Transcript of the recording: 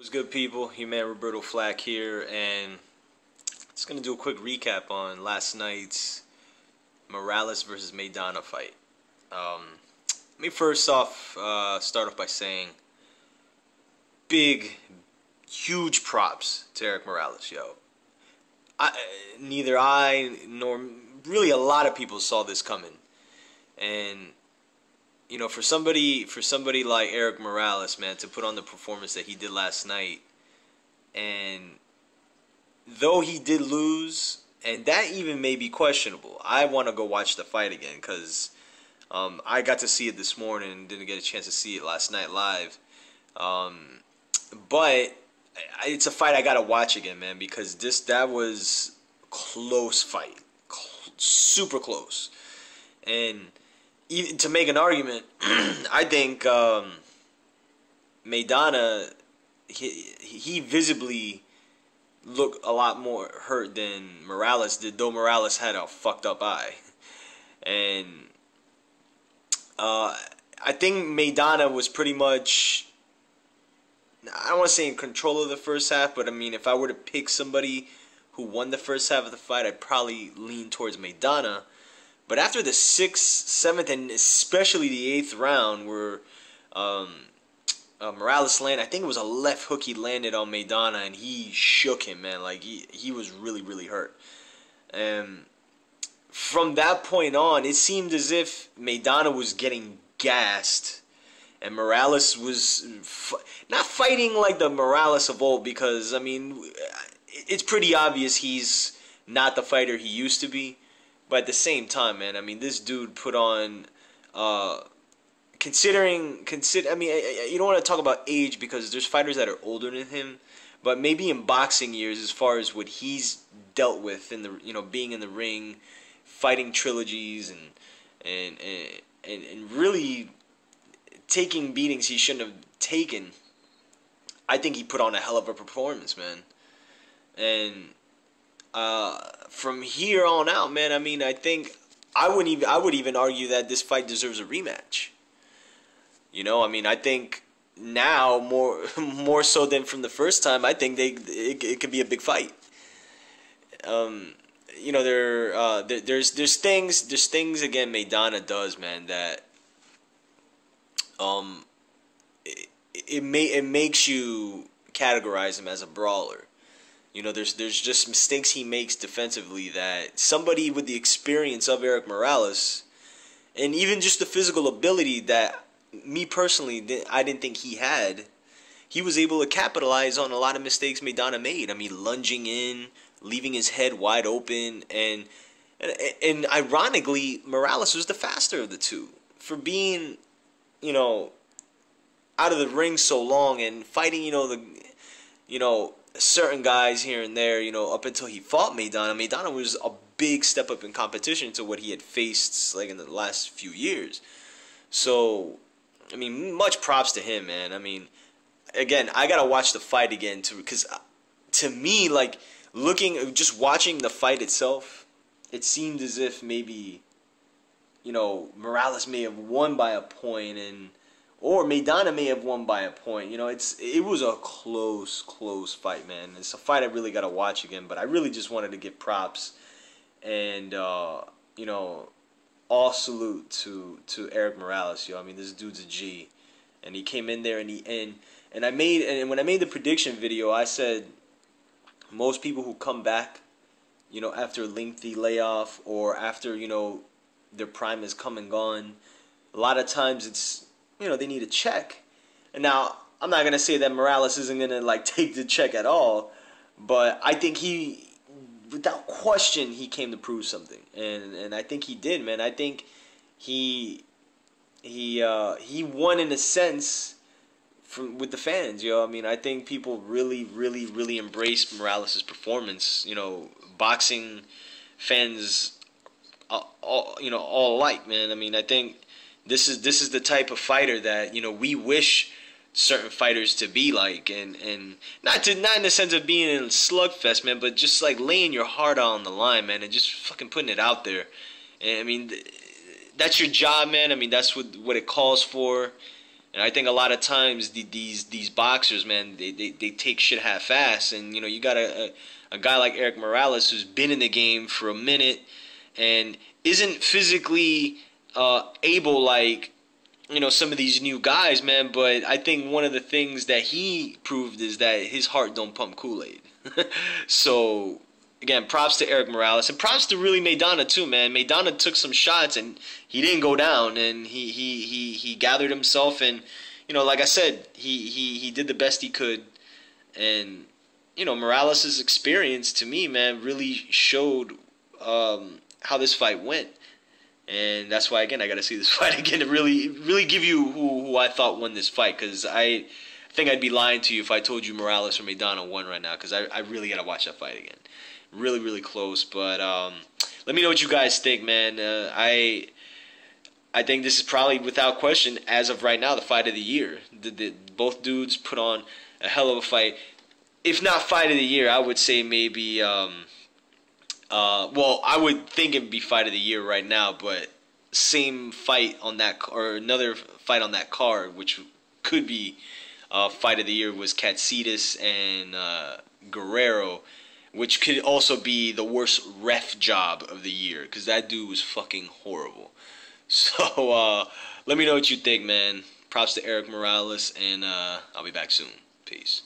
What's good, people? Your man Roberto Flack here, and just gonna do a quick recap on last night's Morales versus Maidana fight. Let me first off start off by saying huge props to Erik Morales, yo. Neither I nor really a lot of people saw this coming, and you know, for somebody like Erik Morales, man, to put on the performance that he did last night, and though he did lose, and that even may be questionable, I want to go watch the fight again because I got to see it this morning and didn't get a chance to see it last night live. But it's a fight I gotta watch again, man, because that was close fight, super close, and even to make an argument, I think Maidana, he visibly looked a lot more hurt than Morales did, though Morales had a fucked up eye. And I think Maidana was pretty much, I don't want to say in control of the first half, but I mean, if I were to pick somebody who won the first half of the fight, I'd probably lean towards Maidana. But after the 6th, 7th, and especially the 8th round, where Morales landed, I think it was a left hook he landed on Maidana, and he shook him, man. Like, he was really, really hurt. And from that point on, it seemed as if Maidana was getting gassed, and Morales was not fighting like the Morales of old, because, I mean, it's pretty obvious he's not the fighter he used to be. But at the same time, man, I mean, this dude put on, I mean, you don't want to talk about age because there's fighters that are older than him, but maybe in boxing years, as far as what he's dealt with in the, you know, being in the ring, fighting trilogies and really taking beatings he shouldn't have taken, I think he put on a hell of a performance, man. And from here on out, man, I mean, I think I would even argue that this fight deserves a rematch. You know, I mean, I think now more so than from the first time, I think it could be a big fight. You know, there's things again Maidana does, man, that it makes you categorize him as a brawler. You know, there's just mistakes he makes defensively that somebody with the experience of Erik Morales, and even just the physical ability that me personally, I didn't think he had, he was able to capitalize on a lot of mistakes Maidana made. I mean, lunging in, leaving his head wide open, and ironically, Morales was the faster of the two for being, you know, out of the ring so long and fighting, certain guys here and there, you know, up until he fought Maidana. Maidana was a big step up in competition to what he had faced, like, in the last few years. So, I mean, much props to him, man. I mean, again, I gotta watch the fight again, too, because to me, like, just watching the fight itself, it seemed as if maybe, you know, Morales may have won by a point, or Maidana may have won by a point. You know, it was a close fight, man. It's a fight I really got to watch again, but I really just wanted to give props and, you know, all salute to Erik Morales, yo. I mean, this dude's a G. And he came in there and when I made the prediction video, I said most people who come back, you know, after a lengthy layoff or after, you know, their prime has come and gone, a lot of times it's, you know, they need a check. And now, I'm not going to say that Morales isn't going to, like, take the check at all, but I think he, without question, he came to prove something. And I think he did, man. I think he won in a sense with the fans, yo. I mean, I think people really, really, really embraced Morales' performance. You know, boxing fans, all alike, man. I mean, I think this is the type of fighter that, you know, we wish certain fighters to be like, and not in the sense of being in a slugfest, man, but just like laying your heart on the line, man, and just fucking putting it out there. And I mean, that's your job, man. I mean, that's what it calls for. And I think a lot of times these boxers, man, they take shit half-ass. And, you know, you got a guy like Erik Morales who's been in the game for a minute and isn't physically able like, you know, some of these new guys, man. But I think one of the things that he proved is that his heart don't pump Kool-Aid. So, again, props to Erik Morales. And props to really Maidana, too, man. Maidana took some shots, and he didn't go down. And he gathered himself. And, you know, like I said, he did the best he could. And, you know, Morales' experience, to me, man, really showed how this fight went. And that's why, again, I got to see this fight again to really give you who I thought won this fight. Because I think I'd be lying to you if I told you Morales or Maidana won right now. Because I really got to watch that fight again. Really, really close. But let me know what you guys think, man. I think this is probably, without question, as of right now, the fight of the year. Both dudes put on a hell of a fight. If not fight of the year, I would say maybe... well, I would think it would be fight of the year right now, but same fight on that, or another fight on that card, which could be fight of the year, was Katsidas and Guerrero, which could also be the worst ref job of the year, because that dude was fucking horrible. So let me know what you think, man. Props to Erik Morales, and I'll be back soon. Peace.